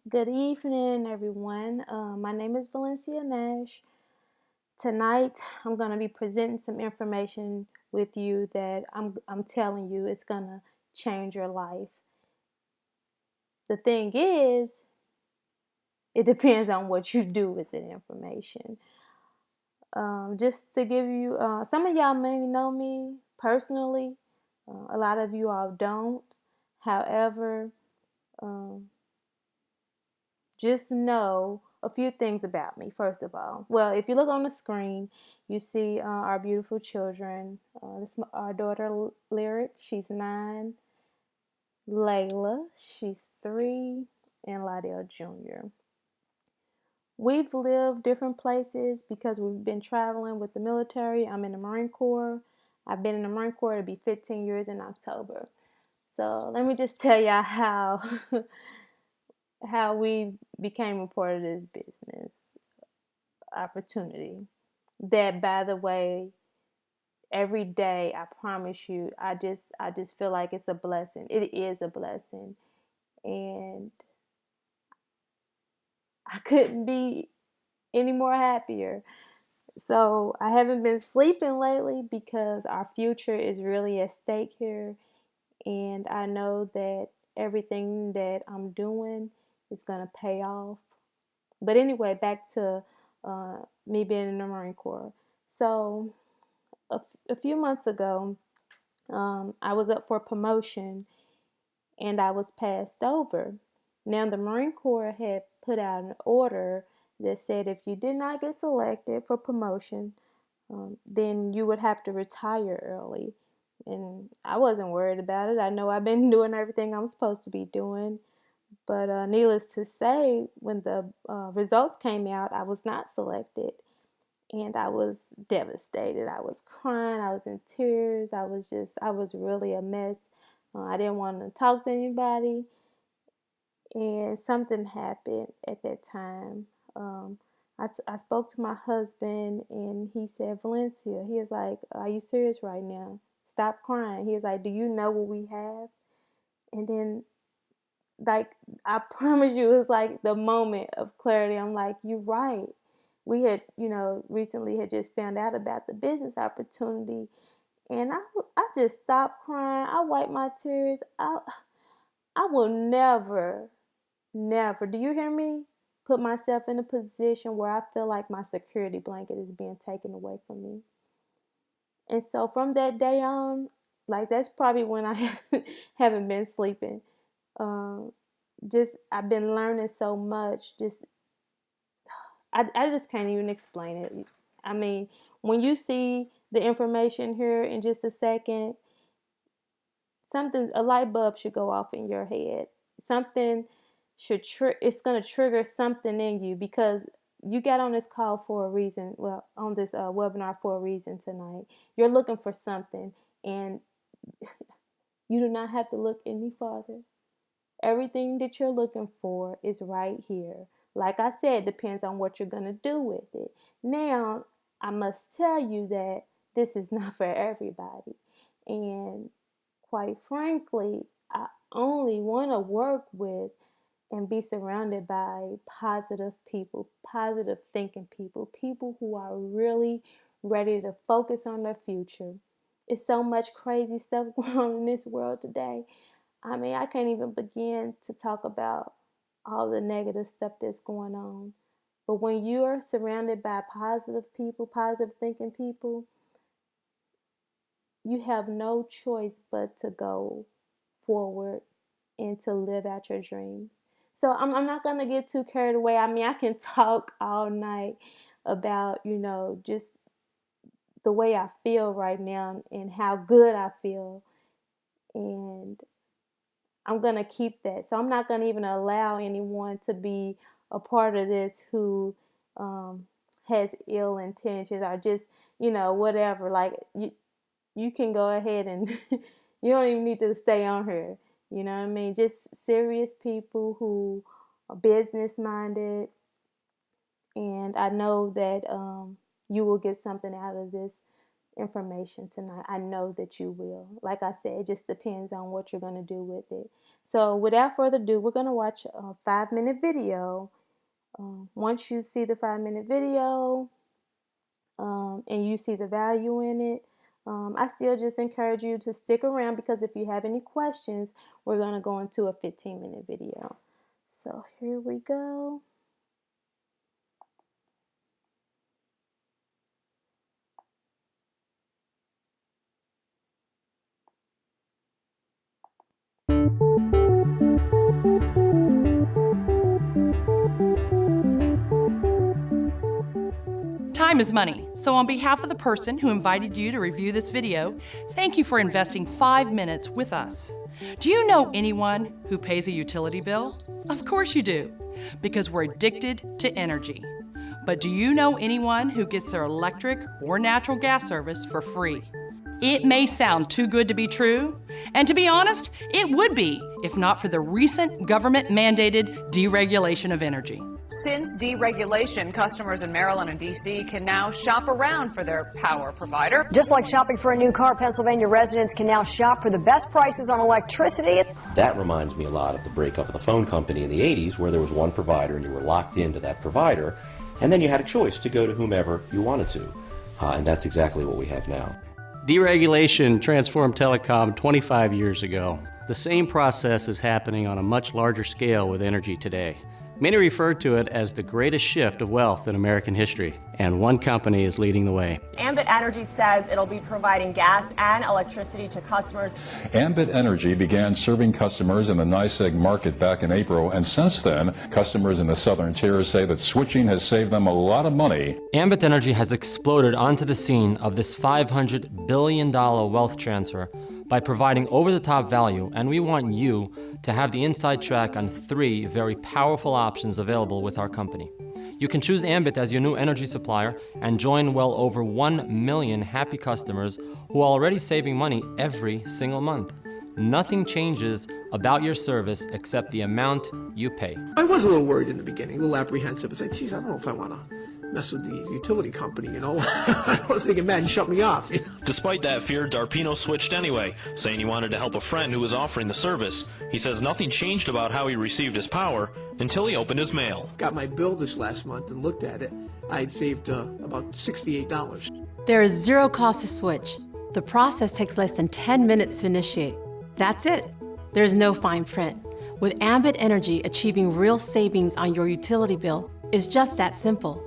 Good evening, everyone. My name is Valencia Nash. Tonight, I'm going to be presenting some information with you that I'm telling you it's going to change your life. The thing is, it depends on what you do with the information. Just to give you, some of y'all may know me personally, a lot of you all don't. However, um, just know a few things about me, first of all. Well, if you look on the screen, you see our beautiful children. This is our daughter, Lyric. She's 9. Layla, she's 3. And Lydell Jr. We've lived different places because we've been traveling with the military. I'm in the Marine Corps. I've been in the Marine Corps to be 15 years in October. So let me just tell y'all how how we became a part of this business opportunity. That, by the way, every day I promise you, I just feel like it's a blessing. It is a blessing, and I couldn't be any more happier. So I haven't been sleeping lately because our future is really at stake here, and I know that everything that I'm doing is gonna pay off. But anyway, back to me being in the Marine Corps. So a few months ago, I was up for promotion and I was passed over. Now, the Marine Corps had put out an order that said if you did not get selected for promotion, then you would have to retire early. And I wasn't worried about it. I know I've been doing everything I'm supposed to be doing. But needless to say, when the results came out, I was not selected. And I was devastated. I was crying. I was in tears. I was really a mess. I didn't want to talk to anybody. And something happened at that time. I spoke to my husband and he said, Valencia, he is like, are you serious right now? Stop crying. He was like, do you know what we have? And then, like, I promise you, it was like the moment of clarity. I'm like, you're right. We had, recently had just found out about the business opportunity, and I just stopped crying. I wiped my tears. I will never, never, do you hear me? Put myself in a position where I feel like my security blanket is being taken away from me. And so from that day on, like that's probably when I haven't been sleeping. Um, just I've been learning so much. I just can't even explain it. I mean, when you see the information here in just a second, a light bulb should go off in your head. Something it's going to trigger something in you because you got on this call for a reason. Well, on this webinar for a reason tonight. You're looking for something, and you do not have to look any farther. Everything that you're looking for is right here. Like I said, it depends on what you're going to do with it. Now, I must tell you that this is not for everybody. And quite frankly, I only want to work with and be surrounded by positive people, positive thinking people, people who are really ready to focus on their future. It's so much crazy stuff going on in this world today. I mean, I can't even begin to talk about all the negative stuff that's going on. But when you're surrounded by positive people, positive thinking people, you have no choice but to go forward and to live out your dreams. So I'm not going to get too carried away. I mean, I can talk all night about, just the way I feel right now and how good I feel. And I'm going to keep that. So I'm not going to even allow anyone to be a part of this who has ill intentions or just, whatever. Like you can go ahead and you don't even need to stay on here. You know what I mean? Just serious people who are business minded. And I know that you will get something out of this information tonight. I know that you will. Like I said, it just depends on what you're going to do with it. So without further ado, we're going to watch a 5-minute video. Once you see the 5-minute video and you see the value in it, I still just encourage you to stick around, because if you have any questions, we're going to go into a 15-minute video. So here we go. Time is money, so on behalf of the person who invited you to review this video, thank you for investing 5 minutes with us. Do you know anyone who pays a utility bill? Of course you do, because we're addicted to energy. But do you know anyone who gets their electric or natural gas service for free? It may sound too good to be true, and to be honest, it would be if not for the recent government-mandated deregulation of energy. Since deregulation, customers in Maryland and D.C. can now shop around for their power provider. Just like shopping for a new car, Pennsylvania residents can now shop for the best prices on electricity. That reminds me a lot of the breakup of the phone company in the 80s, where there was one provider and you were locked into that provider, and then you had a choice to go to whomever you wanted to. And that's exactly what we have now. Deregulation transformed telecom 25 years ago. The same process is happening on a much larger scale with energy today. Many refer to it as the greatest shift of wealth in American history, and one company is leading the way. Ambit Energy says it'll be providing gas and electricity to customers. Ambit Energy began serving customers in the NYSEG market back in April, and since then, customers in the southern tier say that switching has saved them a lot of money. Ambit Energy has exploded onto the scene of this $500 billion wealth transfer by providing over-the-top value, and we want you to have the inside track on 3 very powerful options available with our company. You can choose Ambit as your new energy supplier and join well over 1 million happy customers who are already saving money every single month. Nothing changes about your service except the amount you pay. I was a little worried in the beginning, a little apprehensive. I was like, geez, I don't know if I want to mess with the utility company, you know. I was thinking, man, shut me off. You know? Despite that fear, Darpino switched anyway, saying he wanted to help a friend who was offering the service. He says nothing changed about how he received his power until he opened his mail. Got my bill this last month and looked at it. I had saved about $68. There is zero cost to switch. The process takes less than 10 minutes to initiate. That's it. There's no fine print. With Ambit Energy, achieving real savings on your utility bill is just that simple.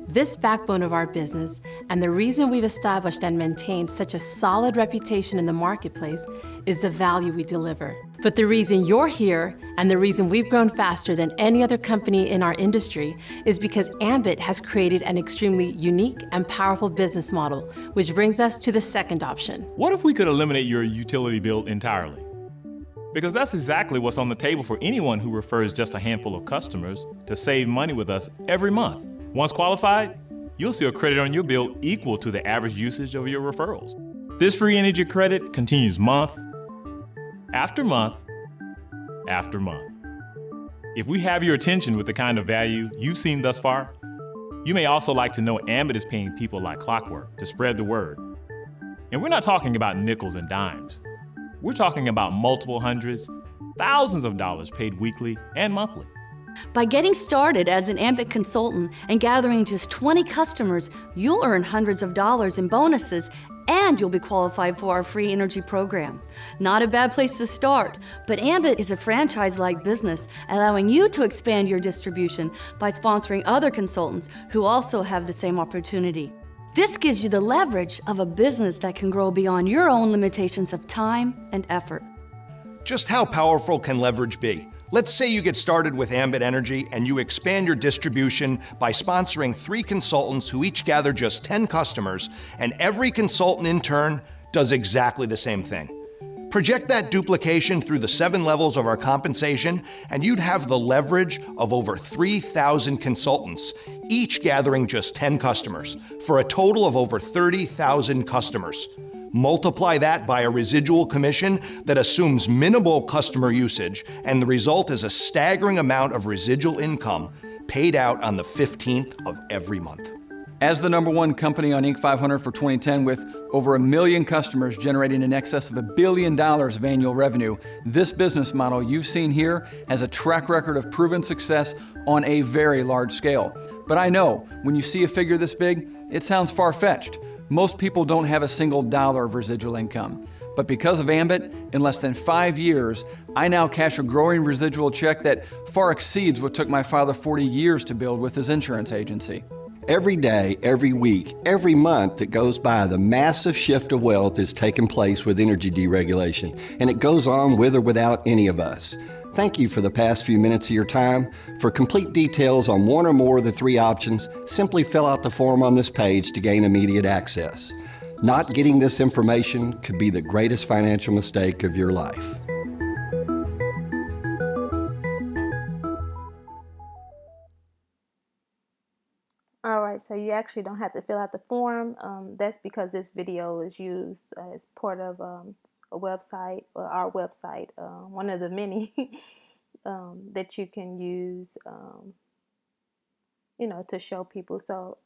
This backbone of our business, and the reason we've established and maintained such a solid reputation in the marketplace, is the value we deliver. But the reason you're here, and the reason we've grown faster than any other company in our industry, is because Ambit has created an extremely unique and powerful business model, which brings us to the second option. What if we could eliminate your utility bill entirely? Because that's exactly what's on the table for anyone who refers just a handful of customers to save money with us every month. Once qualified, you'll see a credit on your bill equal to the average usage of your referrals. This free energy credit continues month after month after month. If we have your attention with the kind of value you've seen thus far, you may also like to know Ambit is paying people like clockwork to spread the word. And we're not talking about nickels and dimes. We're talking about multiple hundreds, thousands of dollars paid weekly and monthly. By getting started as an Ambit consultant and gathering just 20 customers, you'll earn hundreds of dollars in bonuses, and you'll be qualified for our free energy program. Not a bad place to start, but Ambit is a franchise-like business, allowing you to expand your distribution by sponsoring other consultants who also have the same opportunity. This gives you the leverage of a business that can grow beyond your own limitations of time and effort. Just how powerful can leverage be? Let's say you get started with Ambit Energy and you expand your distribution by sponsoring 3 consultants who each gather just 10 customers, and every consultant in turn does exactly the same thing. Project that duplication through the 7 levels of our compensation, and you'd have the leverage of over 3,000 consultants, each gathering just 10 customers, for a total of over 30,000 customers. Multiply that by a residual commission that assumes minimal customer usage, and the result is a staggering amount of residual income paid out on the 15th of every month. As the #1 company on Inc. 500 for 2010 with over 1 million customers generating in excess of $1 billion of annual revenue, this business model you've seen here has a track record of proven success on a very large scale. But I know, when you see a figure this big, it sounds far-fetched. Most people don't have a single dollar of residual income. But because of Ambit, in less than 5 years, I now cash a growing residual check that far exceeds what took my father 40 years to build with his insurance agency. Every day, every week, every month that goes by, the massive shift of wealth is taking place with energy deregulation, and it goes on with or without any of us. Thank you for the past few minutes of your time. For complete details on one or more of the 3 options, simply fill out the form on this page to gain immediate access. Not getting this information could be the greatest financial mistake of your life. Alright, so you actually don't have to fill out the form. That's because this video is used as part of a website, or our website, one of the many that you can use, you know, to show people. So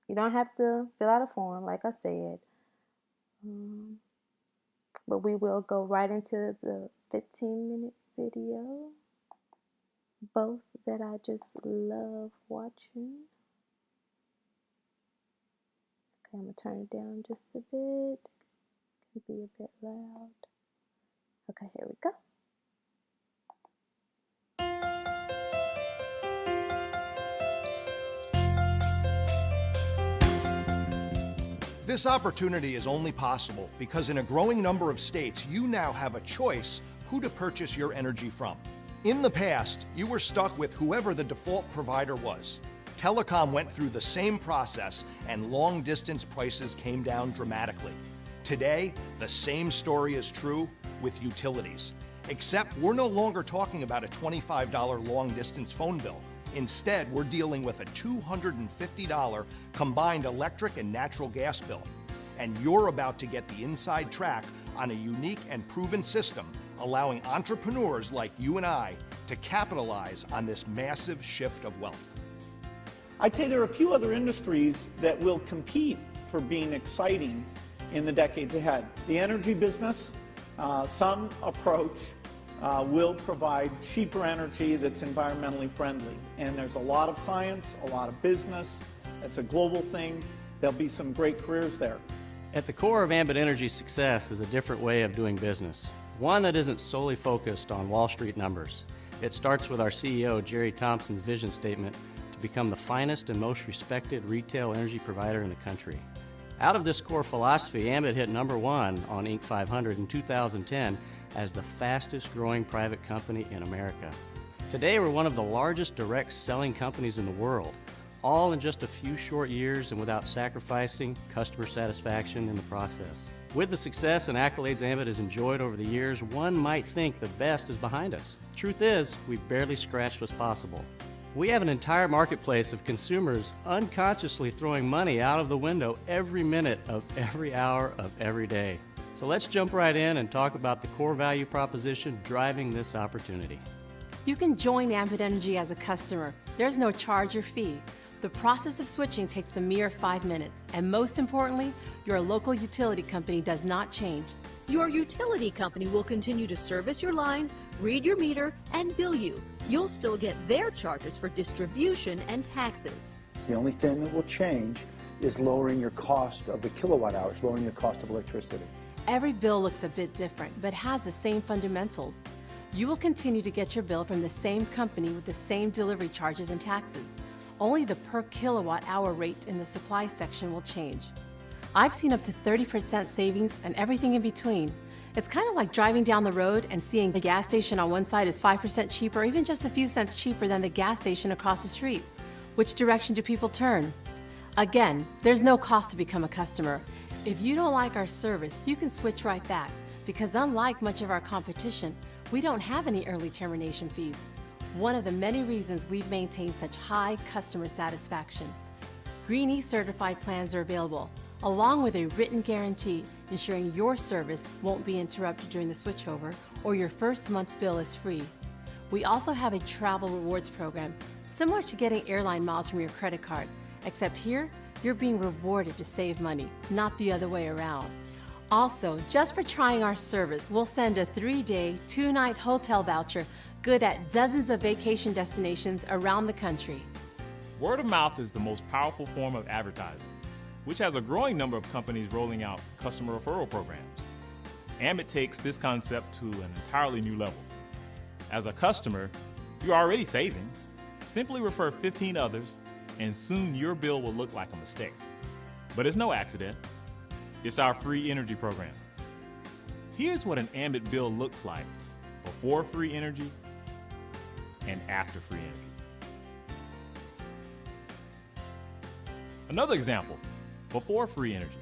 you don't have to fill out a form, like I said. But we will go right into the 15-minute video, both that I just love watching. Okay, I'm going to turn it down just a bit. Could be a bit loud. Okay, here we go. This opportunity is only possible because in a growing number of states, you now have a choice who to purchase your energy from. In the past, you were stuck with whoever the default provider was. Telecom went through the same process and long-distance prices came down dramatically. Today, the same story is true with utilities. Except we're no longer talking about a $25 long-distance phone bill. Instead, we're dealing with a $250 combined electric and natural gas bill. And you're about to get the inside track on a unique and proven system, allowing entrepreneurs like you and I to capitalize on this massive shift of wealth. I'd say there are a few other industries that will compete for being exciting in the decades ahead. The energy business, some approach will provide cheaper energy that's environmentally friendly. And there's a lot of science, a lot of business. It's a global thing. There'll be some great careers there. At the core of Ambit Energy's success is a different way of doing business, one that isn't solely focused on Wall Street numbers. It starts with our CEO, Jerry Thompson's vision statement to become the finest and most respected retail energy provider in the country. Out of this core philosophy, Ambit hit #1 on Inc. 500 in 2010 as the fastest growing private company in America. Today, we're one of the largest direct selling companies in the world, all in just a few short years and without sacrificing customer satisfaction in the process. With the success and accolades Ambit has enjoyed over the years, one might think the best is behind us. Truth is, we've barely scratched what's possible. We have an entire marketplace of consumers unconsciously throwing money out of the window every minute of every hour of every day. So let's jump right in and talk about the core value proposition driving this opportunity. You can join Ambit Energy as a customer. There's no charge or fee. The process of switching takes a mere 5 minutes. And most importantly, your local utility company does not change. Your utility company will continue to service your lines, read your meter, and bill you. You'll still get their charges for distribution and taxes. The only thing that will change is lowering your cost of the kilowatt hours, lowering your cost of electricity. Every bill looks a bit different, but has the same fundamentals. You will continue to get your bill from the same company with the same delivery charges and taxes. Only the per kilowatt hour rate in the supply section will change. I've seen up to 30% savings and everything in between. It's kind of like driving down the road and seeing the gas station on one side is 5% cheaper, or even just a few cents cheaper than the gas station across the street. Which direction do people turn? Again, there's no cost to become a customer. If you don't like our service, you can switch right back, because unlike much of our competition, we don't have any early termination fees. One of the many reasons we've maintained such high customer satisfaction. Green E certified plans are available, along with a written guarantee ensuring your service won't be interrupted during the switchover or your first month's bill is free. We also have a travel rewards program, similar to getting airline miles from your credit card, except here, You're being rewarded to save money, not the other way around. Also, just for trying our service, we'll send a 3-day, 2-night hotel voucher good at dozens of vacation destinations around the country. Word of mouth is the most powerful form of advertising, which has a growing number of companies rolling out customer referral programs. Ambit takes this concept to an entirely new level. As a customer, you're already saving. Simply refer 15 others, and soon your bill will look like a mistake. But it's no accident. It's our free energy program. Here's what an Ambit bill looks like before free energy and after free energy. Another example, before free energy,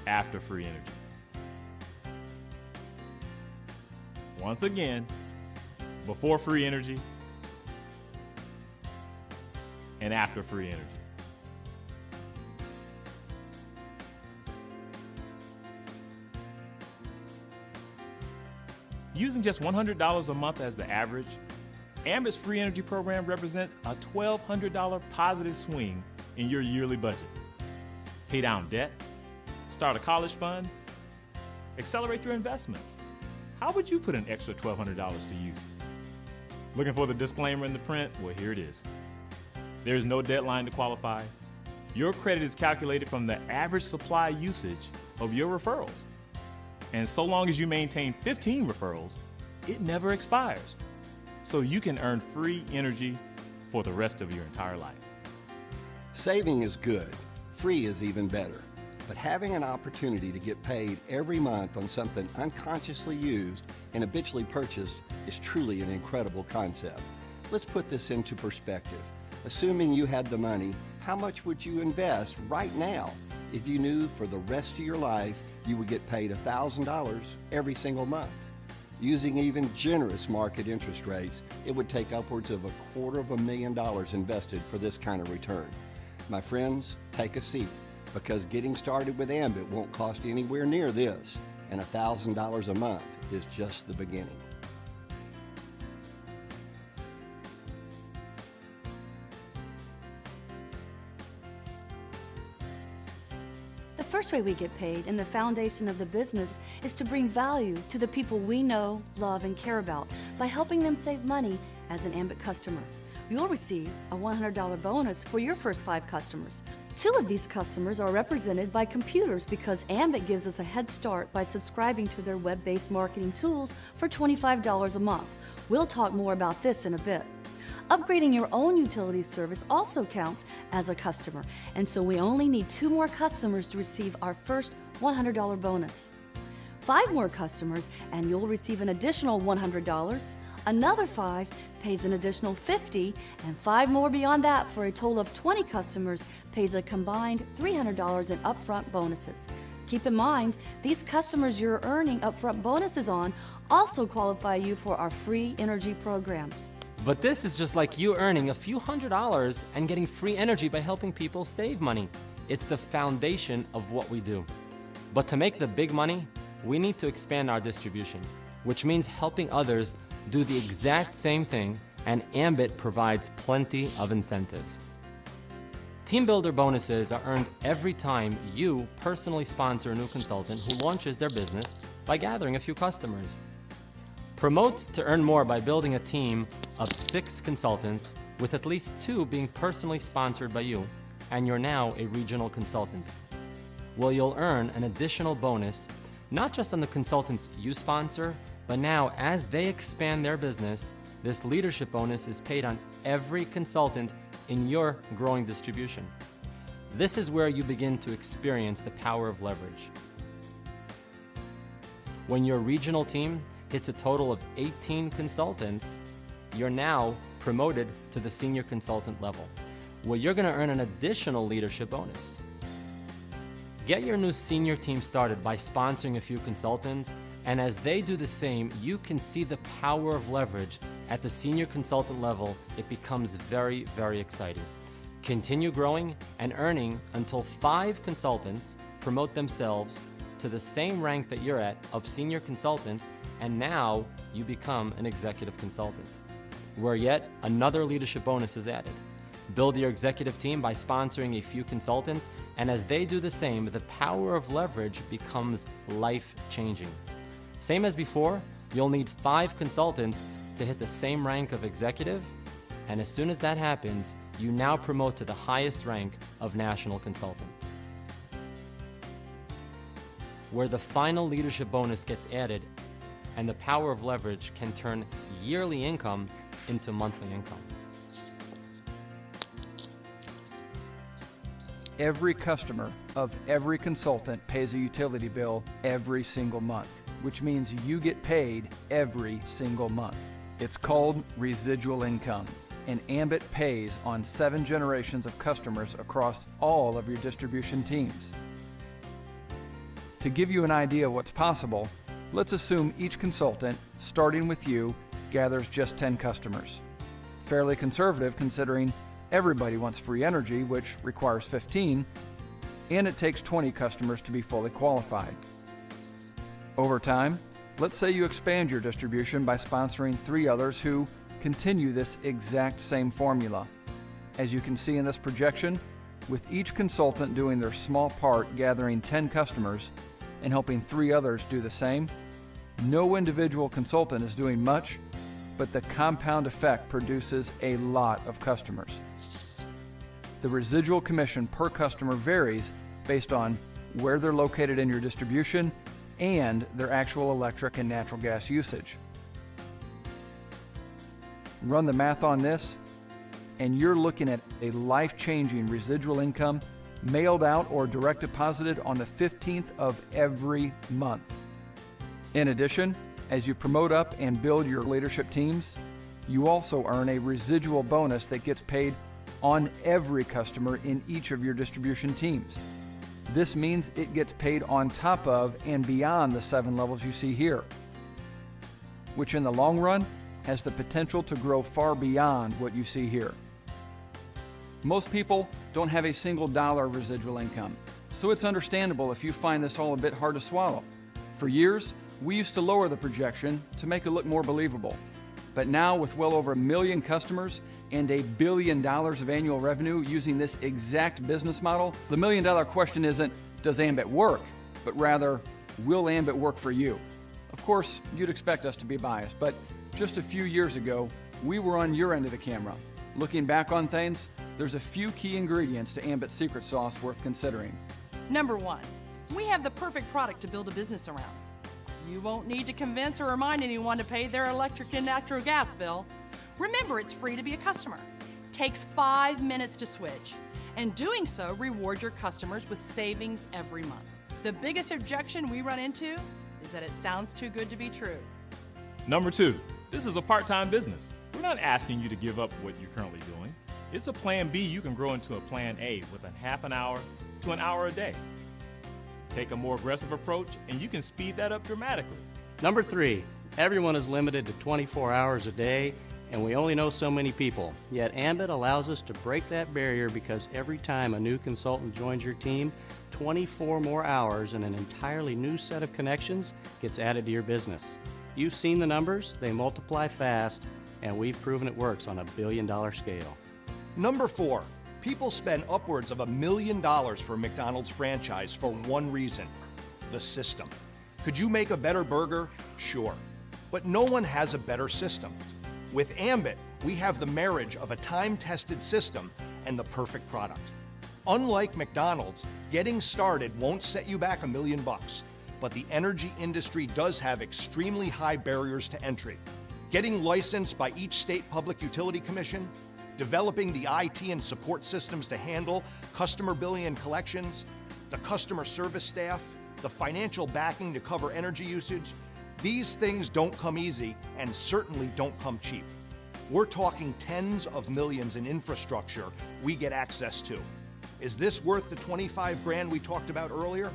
after free energy. Once again, before free energy and after free energy. Using just $100 a month as the average, Ambit's free energy program represents a $1,200 positive swing in your yearly budget. Pay down debt, start a college fund, accelerate your investments. How would you put an extra $1,200 to use? Looking for the disclaimer in the print? Well, here it is. There is no deadline to qualify. Your credit is calculated from the average supply usage of your referrals. And so long as you maintain 15 referrals, it never expires. So you can earn free energy for the rest of your entire life. Saving is good. Free is even better. But having an opportunity to get paid every month on something unconsciously used and habitually purchased is truly an incredible concept. Let's put this into perspective. Assuming you had the money, how much would you invest right now if you knew for the rest of your life you would get paid $1,000 every single month? Using even generous market interest rates, it would take upwards of $250,000 invested for this kind of return. My friends, take a seat, because getting started with Ambit won't cost anywhere near this, and $1,000 a month is just the beginning. The first way we get paid and the foundation of the business is to bring value to the people we know, love, and care about by helping them save money as an Ambit customer. You'll receive a $100 bonus for your first 5 customers. 2 of these customers are represented by computers because Ambit gives us a head start by subscribing to their web-based marketing tools for $25 a month. We'll talk more about this in a bit. Upgrading your own utility service also counts as a customer, and so we only need 2 more customers to receive our first $100 bonus. 5 more customers and you'll receive an additional $100. Another 5 pays an additional $50, and 5 more beyond that for a total of 20 customers pays a combined $300 in upfront bonuses. Keep in mind, these customers you're earning upfront bonuses on also qualify you for our free energy program. But this is just like you earning a few $100s and getting free energy by helping people save money. It's the foundation of what we do. But to make the big money, we need to expand our distribution, which means helping others do the exact same thing, and Ambit provides plenty of incentives. Team Builder bonuses are earned every time you personally sponsor a new consultant who launches their business by gathering a few customers. Promote to earn more by building a team of 6 consultants, with at least 2 being personally sponsored by you, and you're now a regional consultant. Well, you'll earn an additional bonus, not just on the consultants you sponsor, but now as they expand their business, this leadership bonus is paid on every consultant in your growing distribution. This is where you begin to experience the power of leverage. When your regional team hits a total of 18 consultants, you're now promoted to the senior consultant level, where you're going to earn an additional leadership bonus. Get your new senior team started by sponsoring a few consultants, and as they do the same, you can see the power of leverage. At the senior consultant level, it becomes very, very exciting. Continue growing and earning until 5 consultants promote themselves to the same rank that you're at of senior consultant, and now you become an executive consultant, where yet another leadership bonus is added. Build your executive team by sponsoring a few consultants, and as they do the same, the power of leverage becomes life-changing. Same as before, you'll need 5 consultants to hit the same rank of executive, and as soon as that happens, you now promote to the highest rank of national consultant, where the final leadership bonus gets added, and the power of leverage can turn yearly income into monthly income. Every customer of every consultant pays a utility bill every single month, which means you get paid every single month. It's called residual income, and Ambit pays on 7 generations of customers across all of your distribution teams. To give you an idea of what's possible, let's assume each consultant, starting with you, gathers just 10 customers. Fairly conservative considering everybody wants free energy, which requires 15, and it takes 20 customers to be fully qualified. Over time, let's say you expand your distribution by sponsoring 3 others who continue this exact same formula. As you can see in this projection, with each consultant doing their small part gathering 10 customers and helping 3 others do the same, no individual consultant is doing much, but the compound effect produces a lot of customers. The residual commission per customer varies based on where they're located in your distribution and their actual electric and natural gas usage. Run the math on this, and you're looking at a life-changing residual income mailed out or direct deposited on the 15th of every month. In addition, as you promote up and build your leadership teams, you also earn a residual bonus that gets paid on every customer in each of your distribution teams. This means it gets paid on top of and beyond the 7 levels you see here, which in the long run has the potential to grow far beyond what you see here. Most people don't have a single dollar residual income, so it's understandable if you find this all a bit hard to swallow. For years, we used to lower the projection to make it look more believable. But now, with well over 1 million customers and $1 billion of annual revenue using this exact business model, the $1 million question isn't, does Ambit work? But rather, will Ambit work for you? Of course, you'd expect us to be biased, but just a few years ago, we were on your end of the camera. Looking back on things, there's a few key ingredients to Ambit's secret sauce worth considering. Number 1, we have the perfect product to build a business around. You won't need to convince or remind anyone to pay their electric and natural gas bill. Remember, it's free to be a customer. Takes 5 minutes to switch. And doing so rewards your customers with savings every month. The biggest objection we run into is that it sounds too good to be true. Number 2, this is a part-time business. We're not asking you to give up what you're currently doing. It's a plan B you can grow into a plan A within half an hour to an hour a day. Take a more aggressive approach, and you can speed that up dramatically. Number 3, everyone is limited to 24 hours a day, and we only know so many people. Yet Ambit allows us to break that barrier because every time a new consultant joins your team, 24 more hours and an entirely new set of connections gets added to your business. You've seen the numbers, they multiply fast, and we've proven it works on a billion-dollar scale. Number 4, people spend upwards of $1 million for a McDonald's franchise for one reason: the system. Could you make a better burger? Sure. But no one has a better system. With Ambit, we have the marriage of a time-tested system and the perfect product. Unlike McDonald's, getting started won't set you back $1 million, but the energy industry does have extremely high barriers to entry. Getting licensed by each state public utility commission, developing the IT and support systems to handle customer billing and collections, the customer service staff, the financial backing to cover energy usage, these things don't come easy and certainly don't come cheap. We're talking tens of millions in infrastructure we get access to. Is this worth the 25 grand we talked about earlier?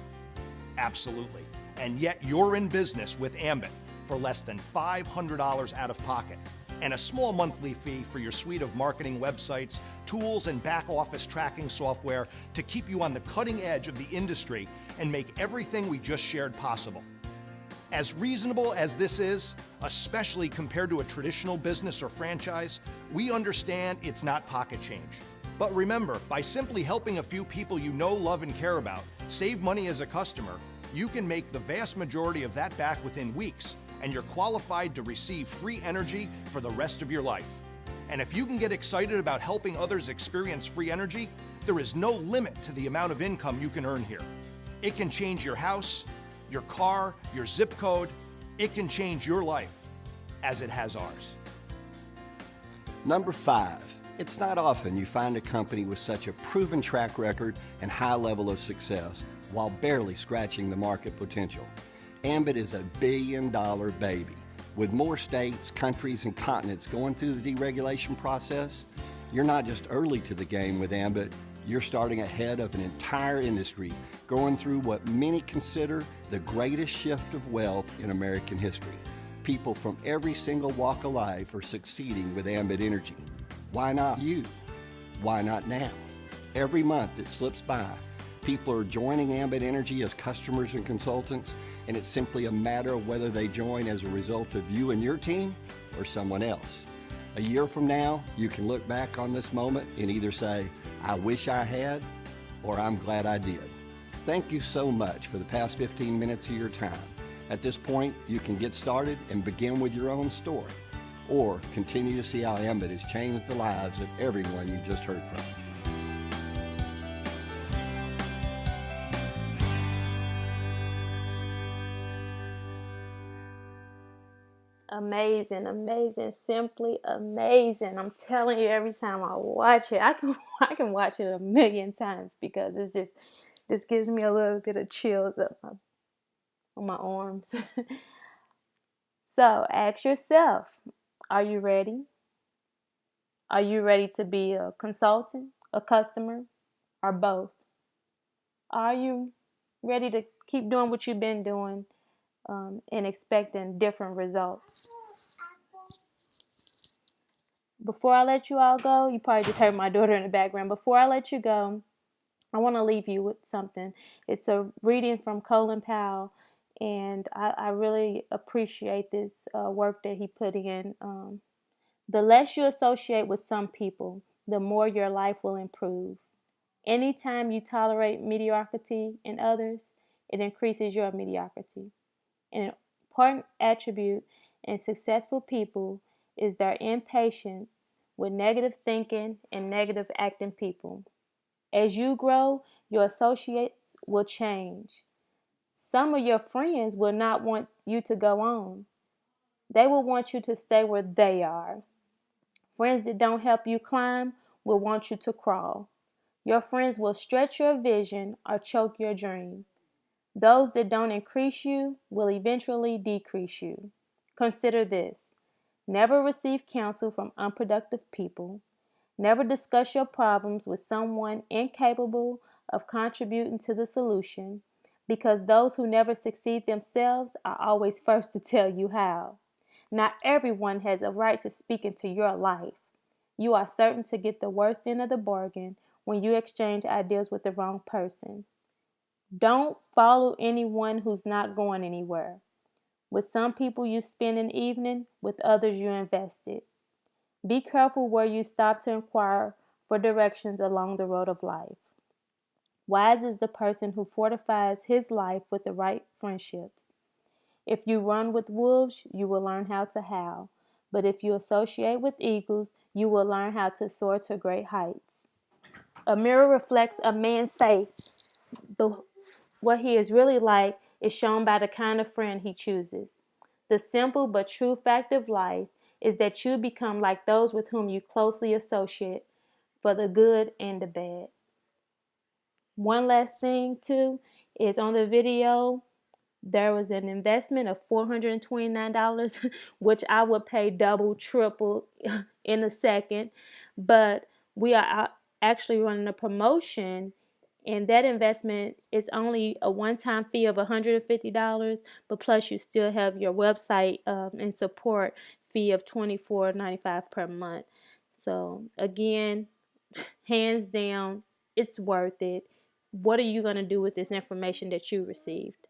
Absolutely. And yet you're in business with Ambit for less than $500 out of pocket, and a small monthly fee for your suite of marketing websites, tools, and back-office tracking software to keep you on the cutting edge of the industry and make everything we just shared possible. As reasonable as this is, especially compared to a traditional business or franchise, we understand it's not pocket change. But remember, by simply helping a few people you know, love, and care about save money as a customer, you can make the vast majority of that back within weeks, and you're qualified to receive free energy for the rest of your life. And if you can get excited about helping others experience free energy, there is no limit to the amount of income you can earn here. It can change your house, your car, your zip code. It can change your life, as it has ours. Number 5, it's not often you find a company with such a proven track record and high level of success while barely scratching the market potential. Ambit is a billion-dollar baby. With more states, countries, and continents going through the deregulation process, you're not just early to the game with Ambit, you're starting ahead of an entire industry going through what many consider the greatest shift of wealth in American history. People from every single walk of life are succeeding with Ambit Energy. Why not you? Why not now? Every month that slips by, people are joining Ambit Energy as customers and consultants, and it's simply a matter of whether they join as a result of you and your team or someone else. A year from now, you can look back on this moment and either say, I wish I had, or I'm glad I did. Thank you so much for the past 15 minutes of your time. At this point, you can get started and begin with your own story, or continue to see how Ambit has changed the lives of everyone you just heard from. Amazing, amazing, simply amazing. I'm telling you, every time I watch it, I can watch it a million times because it's just, this gives me a little bit of chills up on my arms. So ask yourself, are you ready? Are you ready to be a consultant, a customer, or both? Are you ready to keep doing what you've been doing and expecting different results? Before I let you all go, you probably just heard my daughter in the background. Before I let you go, I want to leave you with something. It's a reading from Colin Powell, and I really appreciate this work that he put in. The less you associate with some people, the more your life will improve. Anytime you tolerate mediocrity in others, it increases your mediocrity. An important attribute in successful people is their impatience with negative thinking and negative acting people. As you grow, your associates will change. Some of your friends will not want you to go on. They will want you to stay where they are. Friends that don't help you climb will want you to crawl. Your friends will stretch your vision or choke your dream. Those that don't increase you will eventually decrease you. Consider this. Never receive counsel from unproductive people. Never discuss your problems with someone incapable of contributing to the solution, because those who never succeed themselves are always first to tell you how. Not everyone has a right to speak into your life. You are certain to get the worst end of the bargain when you exchange ideas with the wrong person. Don't follow anyone who's not going anywhere. With some people you spend an evening, with others you invested. Be careful where you stop to inquire for directions along the road of life. Wise is the person who fortifies his life with the right friendships. If you run with wolves, you will learn how to howl. But if you associate with eagles, you will learn how to soar to great heights. A mirror reflects a man's face, but what he is really like is shown by the kind of friend he chooses. The simple but true fact of life is that you become like those with whom you closely associate, for the good and the bad. One last thing, too, is on the video, there was an investment of $429, which I would pay double, triple in a second. But we are actually running a promotion, and that investment is only a one-time fee of $150, but plus you still have your website and support fee of $24.95 per month. So again, hands down, it's worth it. What are you going to do with this information that you received?